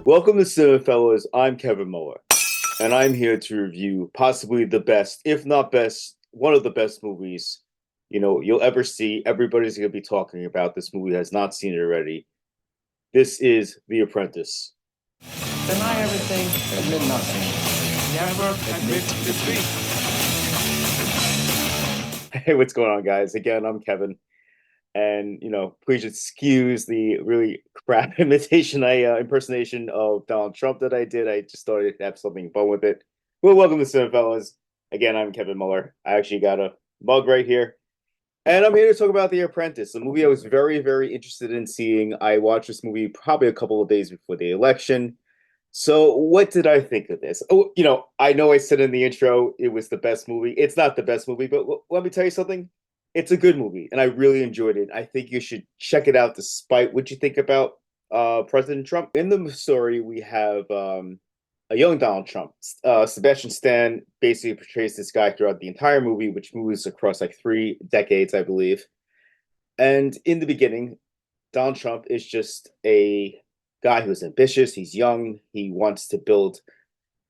Welcome to Cinephellas. I'm Kevin Muller, and I'm here to review possibly the best, if not best, one of the best movies you'll ever see. Everybody's going to be talking about this movie has not seen it already. This is The Apprentice. Deny everything, admit nothing. Never admit defeat. Hey, what's going on, guys? Again, I'm Kevin. And please excuse the really crap impersonation of Donald Trump that I did. I just thought I'd have something fun with it. Well, welcome to Cinefellas. Again, I'm Kevin Muller. I actually got a mug right here, and I'm here to talk about The Apprentice, a movie I was very, very interested in seeing. I watched this movie probably a couple of days before the election. So, what did I think of this? Oh, I know I said in the intro it was the best movie. It's not the best movie, but let me tell you something. It's a good movie, and I really enjoyed it. I think you should check it out, despite what you think about President Trump. In the story, we have a young Donald Trump. Sebastian Stan basically portrays this guy throughout the entire movie, which moves across like 3 decades, I believe. And in the beginning, Donald Trump is just a guy who's ambitious. He's young. He wants to build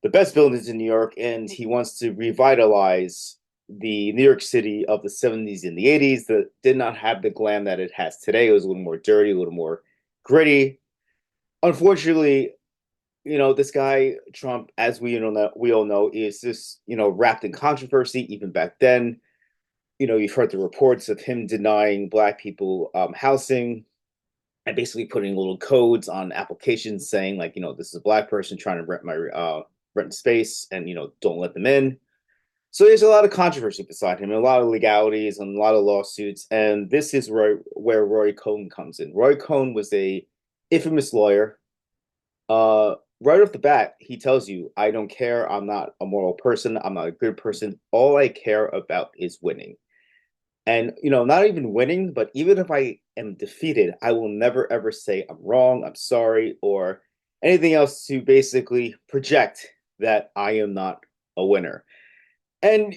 the best buildings in New York, and he wants to revitalize the New York City of the 70s and the 80s that did not have the glam that it has today. It was a little more dirty, a little more gritty. Unfortunately, this guy, Trump, as we all know, is just, wrapped in controversy even back then. You've heard the reports of him denying Black people housing and basically putting little codes on applications saying, like, this is a Black person trying to rent my rent space and, don't let them in. So there's a lot of controversy beside him, and a lot of legalities and a lot of lawsuits. And this is where Roy Cohn comes in. Roy Cohn was a infamous lawyer. Right off the bat, he tells you, I don't care. I'm not a moral person. I'm not a good person. All I care about is winning. And, not even winning, but even if I am defeated, I will never, ever say I'm wrong, I'm sorry, or anything else to basically project that I am not a winner. And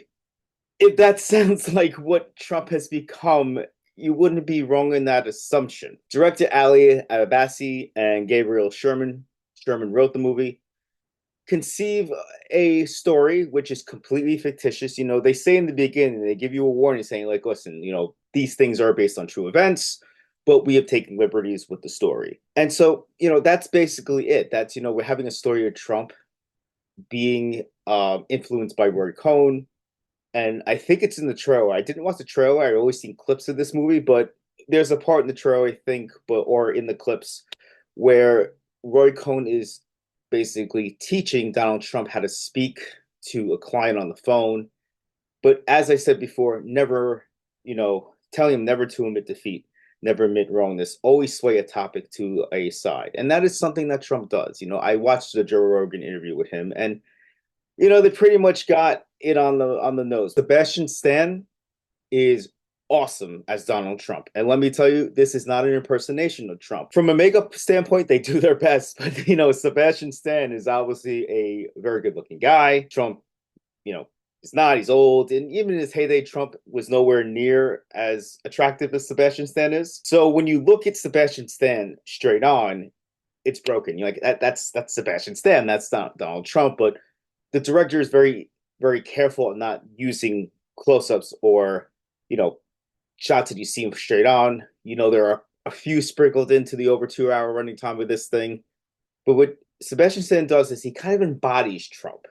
if that sounds like what Trump has become, you wouldn't be wrong in that assumption. Director Ali Abbasi and Gabriel Sherman wrote the movie, conceive a story which is completely fictitious. They say in the beginning, they give you a warning saying, like, listen, these things are based on true events, but we have taken liberties with the story. And so, that's basically it. That's, we're having a story of Trump being influenced by Roy Cohn. And I think it's in the trailer. I didn't watch the trailer. I always seen clips of this movie, but there's a part in the trailer, I think, or in the clips, where Roy Cohn is basically teaching Donald Trump how to speak to a client on the phone. But as I said before, never, telling him never to admit defeat, never admit wrongness, always sway a topic to a side. And that is something that Trump does. I watched the Joe Rogan interview with him, and they pretty much got it on the nose. Sebastian Stan is awesome as Donald Trump. And let me tell you, this is not an impersonation of Trump. From a makeup standpoint, they do their best. But, Sebastian Stan is obviously a very good looking guy. Trump, is not. He's old. And even in his heyday, Trump was nowhere near as attractive as Sebastian Stan is. So when you look at Sebastian Stan straight on, it's broken. You're like, that's Sebastian Stan. That's not Donald Trump. But the director is very, very careful at not using close-ups or, shots that you see him straight on. There are a few sprinkled into the over 2 hour running time of this thing. But what Sebastian Stan does is he kind of embodies Trump.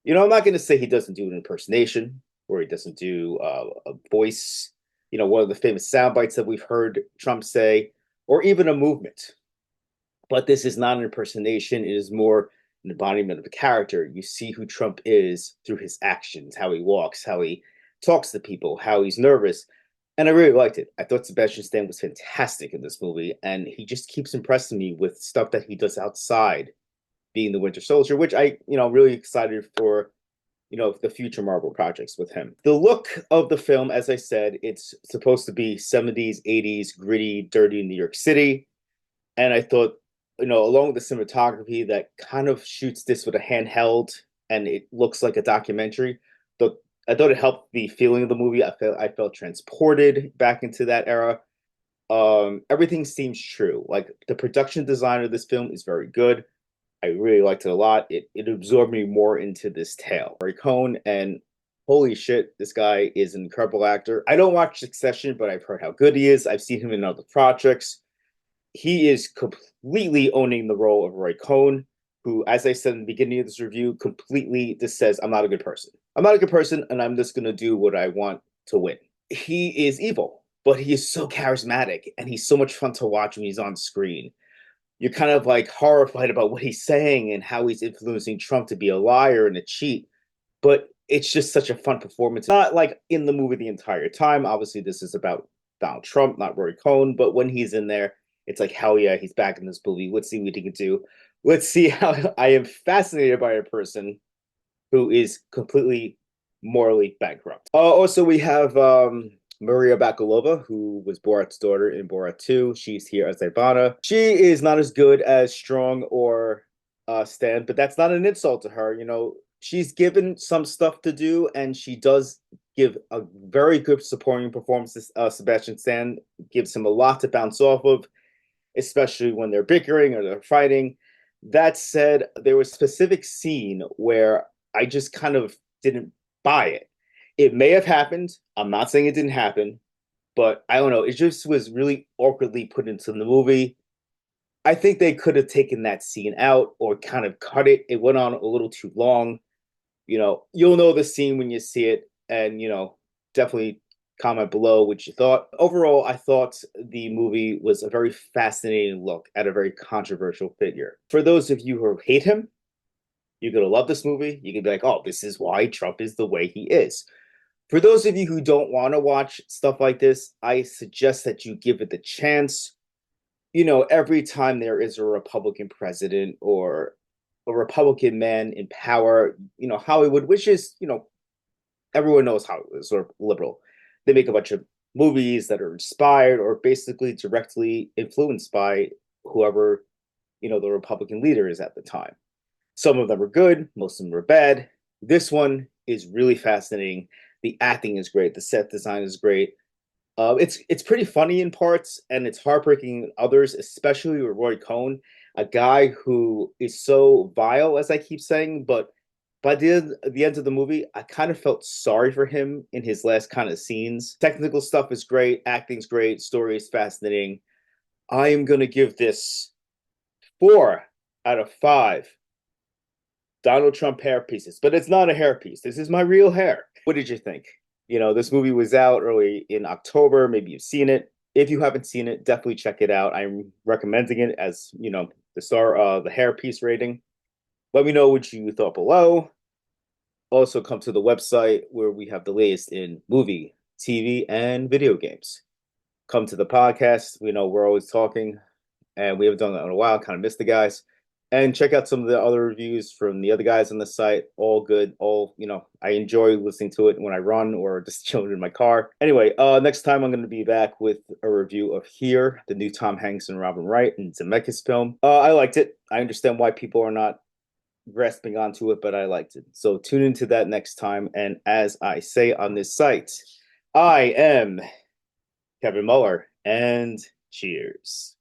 I'm not going to say he doesn't do an impersonation or he doesn't do a voice, one of the famous sound bites that we've heard Trump say, or even a movement. But this is not an impersonation. It is more an embodiment of the character. You see who Trump is through his actions, how he walks, how he talks to people, how he's nervous. And I really liked it. I thought Sebastian Stan was fantastic in this movie, and he just keeps impressing me with stuff that he does outside being the Winter Soldier, which I, really excited for, the future Marvel projects with him. The look of the film, as I said, it's supposed to be 70s, 80s, gritty, dirty New York City. And I thought, along with the cinematography that kind of shoots this with a handheld and it looks like a documentary, I thought it helped the feeling of the movie. I felt transported back into that era. Everything seems true. Like the production design of this film is very good. I really liked it a lot. It absorbed me more into this tale. Roy Cohn, and holy shit, this guy is an incredible actor. I don't watch Succession, but I've heard how good he is. I've seen him in other projects. He is completely owning the role of Roy Cohn, who, as I said in the beginning of this review, completely just says, I'm not a good person. I'm not a good person, and I'm just going to do what I want to win. He is evil, but he is so charismatic, and he's so much fun to watch when he's on screen. You're kind of like horrified about what he's saying and how he's influencing Trump to be a liar and a cheat. But it's just such a fun performance. Not like in the movie the entire time. Obviously, this is about Donald Trump, not Roy Cohn. But when he's in there, it's like, hell yeah, he's back in this movie. Let's see what he can do. Let's see how I am fascinated by a person who is completely morally bankrupt. Also, we have Maria Bakalova, who was Borat's daughter in Borat 2. She's here as Ivana. She is not as good as Strong or Stan, but that's not an insult to her. You know, she's given some stuff to do, and she does give a very good supporting performance. Sebastian Stan gives him a lot to bounce off of, especially when they're bickering or they're fighting. That said, there was a specific scene where I just kind of didn't buy it. It may have happened. I'm not saying it didn't happen, but I don't know. It just was really awkwardly put into the movie. I think they could have taken that scene out or kind of cut it. It went on a little too long. You know, you'll know the scene when you see it, and definitely comment below what you thought. Overall, I thought the movie was a very fascinating look at a very controversial figure. For those of you who hate him, you're going to love this movie. You can be like, oh, this is why Trump is the way he is. For those of you who don't want to watch stuff like this, I suggest that you give it the chance. Every time there is a Republican president or a Republican man in power, Hollywood, which is, everyone knows Hollywood is sort of liberal. They make a bunch of movies that are inspired or basically directly influenced by whoever, the Republican leader is at the time. Some of them are good, most of them are bad. This one is really fascinating. The acting is great. The set design is great. It's pretty funny in parts, and it's heartbreaking in others, especially with Roy Cohn, a guy who is so vile, as I keep saying. But by the end of the movie, I kind of felt sorry for him in his last kind of scenes. Technical stuff is great, acting's great, story is fascinating. I am gonna give this 4 out of 5 Donald Trump hair pieces, but it's not a hair piece. This is my real hair. What did you think? This movie was out early in October. Maybe you've seen it. If you haven't seen it, definitely check it out. I'm recommending it as, the hair piece rating. Let me know what you thought below. Also, come to the website where we have the latest in movie, TV, and video games. Come to the podcast. We know we're always talking, and we haven't done that in a while. Kind of missed the guys. And check out some of the other reviews from the other guys on the site. All good. I enjoy listening to it when I run or just chilling in my car. Anyway, next time I'm going to be back with a review of Here, the new Tom Hanks and Robin Wright and Zemeckis film. I liked it. I understand why people are not grasping onto it, but I liked it. So tune into that next time. And as I say on this site, I am Kevin Muller, and cheers.